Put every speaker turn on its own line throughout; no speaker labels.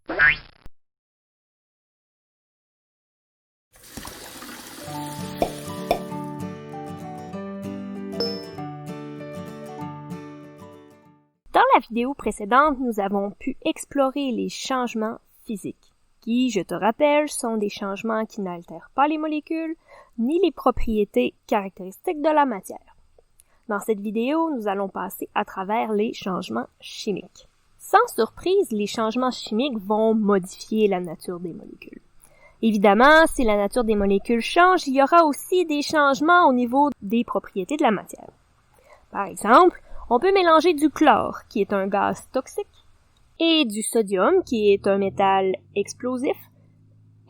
Dans la vidéo précédente, nous avons pu explorer les changements physiques, qui, je te rappelle, sont des changements qui n'altèrent pas les molécules, ni les propriétés caractéristiques de la matière. Dans cette vidéo, nous allons passer à travers les changements chimiques. Sans surprise, les changements chimiques vont modifier la nature des molécules. Évidemment, si la nature des molécules change, il y aura aussi des changements au niveau des propriétés de la matière. Par exemple, on peut mélanger du chlore, qui est un gaz toxique, et du sodium, qui est un métal explosif,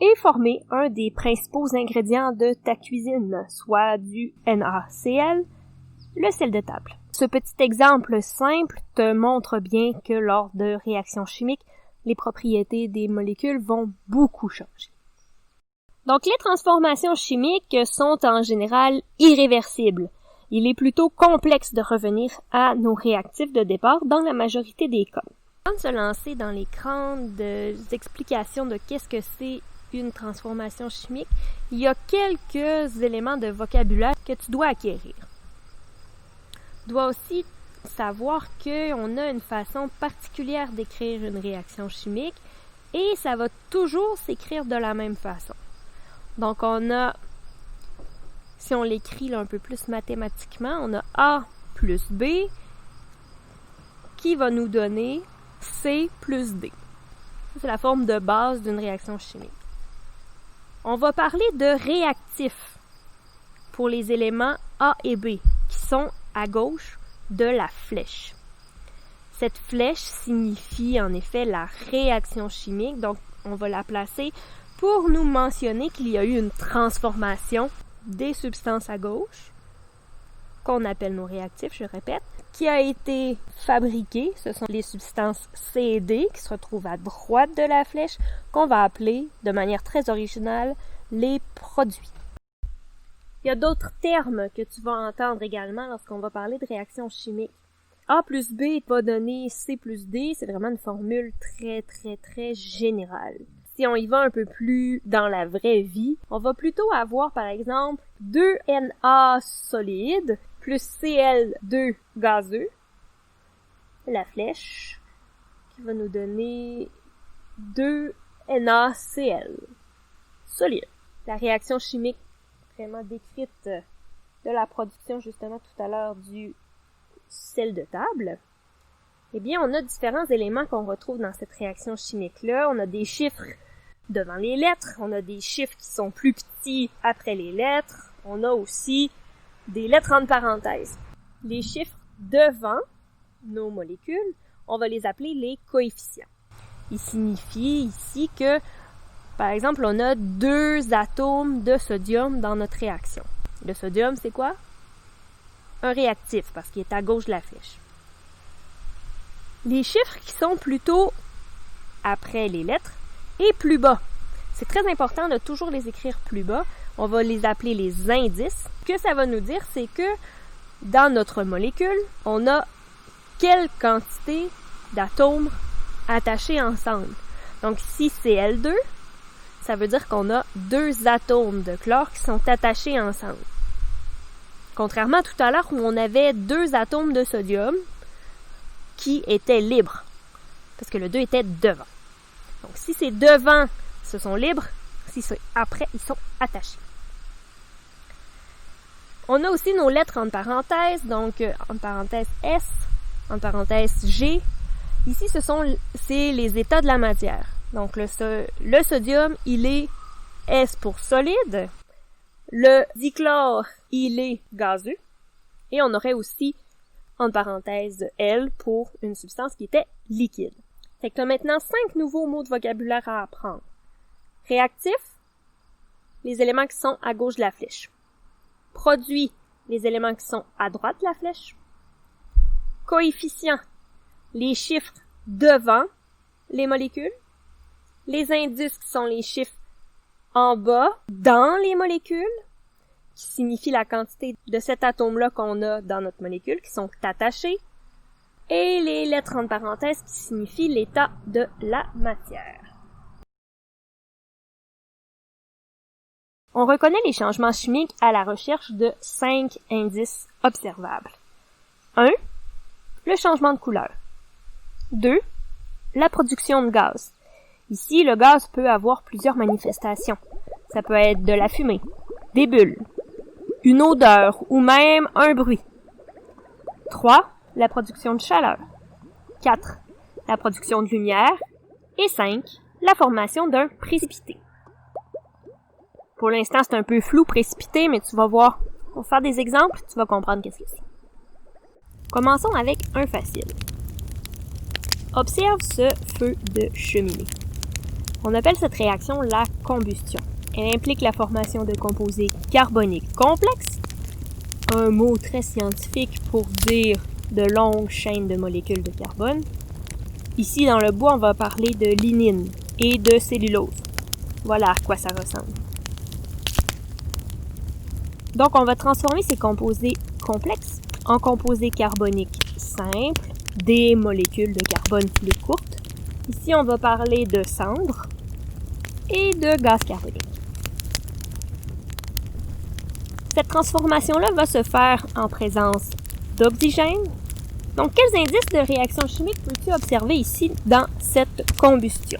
et former un des principaux ingrédients de ta cuisine, soit du NaCl, le sel de table. Ce petit exemple simple te montre bien que lors de réactions chimiques, les propriétés des molécules vont beaucoup changer. Donc les transformations chimiques sont en général irréversibles. Il est plutôt complexe de revenir à nos réactifs de départ dans la majorité des cas. Avant de se lancer dans les grandes explications de qu'est-ce que c'est une transformation chimique, il y a quelques éléments de vocabulaire que tu dois acquérir. Tu dois aussi savoir qu'on a une façon particulière d'écrire une réaction chimique et ça va toujours s'écrire de la même façon. Donc on a, si on l'écrit là, un peu plus mathématiquement, on a A plus B qui va nous donner C plus D. C'est la forme de base d'une réaction chimique. On va parler de réactifs pour les éléments A et B qui sont à gauche de la flèche. Cette flèche signifie en effet la réaction chimique, donc on va la placer pour nous mentionner qu'il y a eu une transformation des substances à gauche, qu'on appelle nos réactifs, je répète, qui a été fabriquée, ce sont les substances C et D qui se retrouvent à droite de la flèche, qu'on va appeler de manière très originale les produits. Il y a d'autres termes que tu vas entendre également lorsqu'on va parler de réaction chimique. A plus B va donner C plus D, c'est vraiment une formule très générale. Si on y va un peu plus dans la vraie vie, on va plutôt avoir par exemple 2 Na solide plus Cl2 gazeux, la flèche, qui va nous donner 2 NaCl solide. La réaction chimique vraiment décrite de la production justement tout à l'heure du sel de table, eh bien on a différents éléments qu'on retrouve dans cette réaction chimique-là. On a des chiffres devant les lettres, on a des chiffres qui sont plus petits après les lettres, on a aussi des lettres entre parenthèses. Les chiffres devant nos molécules, on va les appeler les coefficients. Ils signifient ici que par exemple, on a 2 atomes de sodium dans notre réaction. Le sodium, c'est quoi? Un réactif, parce qu'il est à gauche de la flèche. Les chiffres qui sont plutôt après les lettres et plus bas. C'est très important de toujours les écrire plus bas. On va les appeler les indices. Ce que ça va nous dire, c'est que dans notre molécule, on a quelle quantité d'atomes attachés ensemble. Donc, si c'est L2, ça veut dire qu'on a 2 atomes de chlore qui sont attachés ensemble. Contrairement à tout à l'heure où on avait 2 atomes de sodium qui étaient libres, parce que le 2 était devant. Donc si c'est devant, ce sont libres, si c'est après, ils sont attachés. On a aussi nos lettres entre parenthèses, donc entre parenthèses S, entre parenthèses G. Ici, c'est les états de la matière. Donc, le sodium, il est S pour solide. Le dichlore, il est gazeux. Et on aurait aussi, entre parenthèses, L pour une substance qui était liquide. Fait que tu as maintenant 5 nouveaux mots de vocabulaire à apprendre. Réactif, les éléments qui sont à gauche de la flèche. Produit, les éléments qui sont à droite de la flèche. Coefficient, les chiffres devant les molécules. Les indices qui sont les chiffres en bas dans les molécules, qui signifient la quantité de cet atome-là qu'on a dans notre molécule, qui sont attachés. et les lettres entre parenthèses qui signifient l'état de la matière. On reconnaît les changements chimiques à la recherche de 5 indices observables. 1. Le changement de couleur. 2. La production de gaz. Ici, le gaz peut avoir plusieurs manifestations. Ça peut être de la fumée, des bulles, une odeur ou même un bruit. 3. La production de chaleur. 4. La production de lumière. Et 5. La formation d'un précipité. Pour l'instant, c'est un peu flou, précipité, mais tu vas voir. On va faire des exemples, tu vas comprendre qu'est-ce que c'est. Commençons avec un facile. Observe ce feu de cheminée. On appelle cette réaction la combustion. Elle implique la formation de composés carboniques complexes, un mot très scientifique pour dire de longues chaînes de molécules de carbone. Ici, dans le bois, on va parler de lignine et de cellulose. Voilà à quoi ça ressemble. Donc, on va transformer ces composés complexes en composés carboniques simples, des molécules de carbone plus courtes. Ici, on va parler de cendres et de gaz carbonique. Cette transformation-là va se faire en présence d'oxygène. Donc, quels indices de réaction chimique peux-tu observer ici dans cette combustion?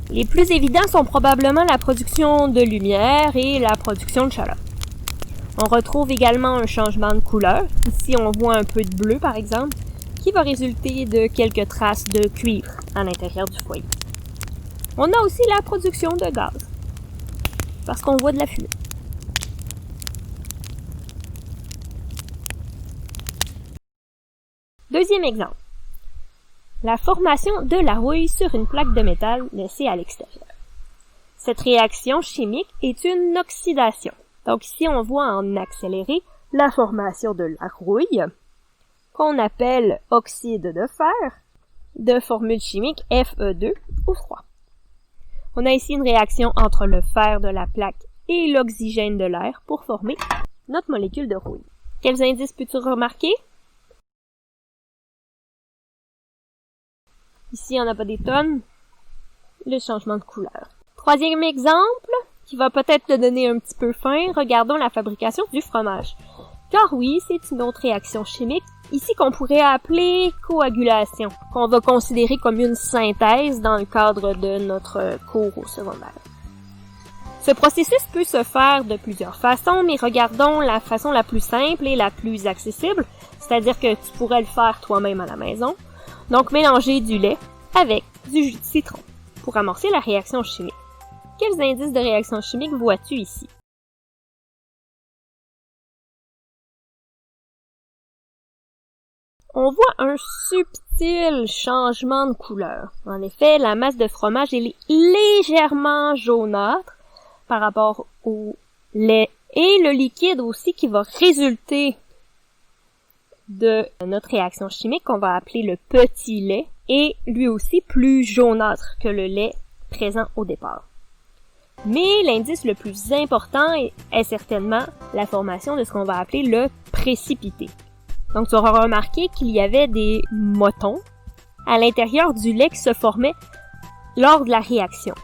Les plus évidents sont probablement la production de lumière et la production de chaleur. On retrouve également un changement de couleur. Ici, on voit un peu de bleu, par exemple, qui va résulter de quelques traces de cuivre à l'intérieur du foyer. On a aussi la production de gaz, parce qu'on voit de la fumée. Deuxième exemple. La formation de la rouille sur une plaque de métal laissée à l'extérieur. Cette réaction chimique est une oxydation. Donc ici, on voit en accéléré la formation de la rouille, qu'on appelle oxyde de fer, de formule chimique Fe2O3. On a ici une réaction entre le fer de la plaque et l'oxygène de l'air pour former notre molécule de rouille. Quels indices peux-tu remarquer? Ici, on n'a pas des tonnes. Le changement de couleur. Troisième exemple, qui va peut-être te donner un petit peu faim, regardons la fabrication du fromage. Car oui, c'est une autre réaction chimique, ici qu'on pourrait appeler coagulation, qu'on va considérer comme une synthèse dans le cadre de notre cours au secondaire. Ce processus peut se faire de plusieurs façons, mais regardons la façon la plus simple et la plus accessible, c'est-à-dire que tu pourrais le faire toi-même à la maison. Donc, mélanger du lait avec du jus de citron pour amorcer la réaction chimique. Quels indices de réaction chimique vois-tu ici? On voit un subtil changement de couleur. En effet, la masse de fromage elle est légèrement jaunâtre par rapport au lait et le liquide aussi qui va résulter de notre réaction chimique qu'on va appeler le petit lait est lui aussi plus jaunâtre que le lait présent au départ. Mais l'indice le plus important est certainement la formation de ce qu'on va appeler le précipité. Donc tu auras remarqué qu'il y avait des motons à l'intérieur du lait qui se formaient lors de la réaction.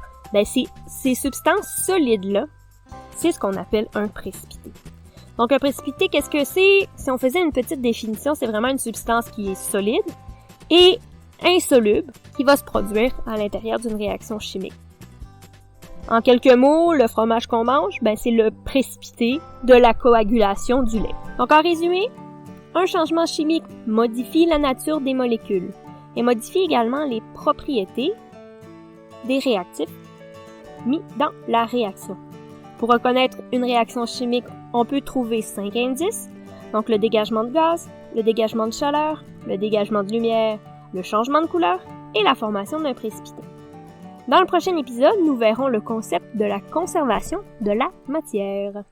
Ces substances solides-là, c'est ce qu'on appelle un précipité. Donc, un précipité, qu'est-ce que c'est? Si on faisait une petite définition, c'est vraiment une substance qui est solide et insoluble qui va se produire à l'intérieur d'une réaction chimique. En quelques mots, le fromage qu'on mange, c'est le précipité de la coagulation du lait. Donc, en résumé, un changement chimique modifie la nature des molécules et modifie également les propriétés des réactifs mis dans la réaction. Pour reconnaître une réaction chimique, on peut trouver 5 indices, donc le dégagement de gaz, le dégagement de chaleur, le dégagement de lumière, le changement de couleur et la formation d'un précipité. Dans le prochain épisode, nous verrons le concept de la conservation de la matière.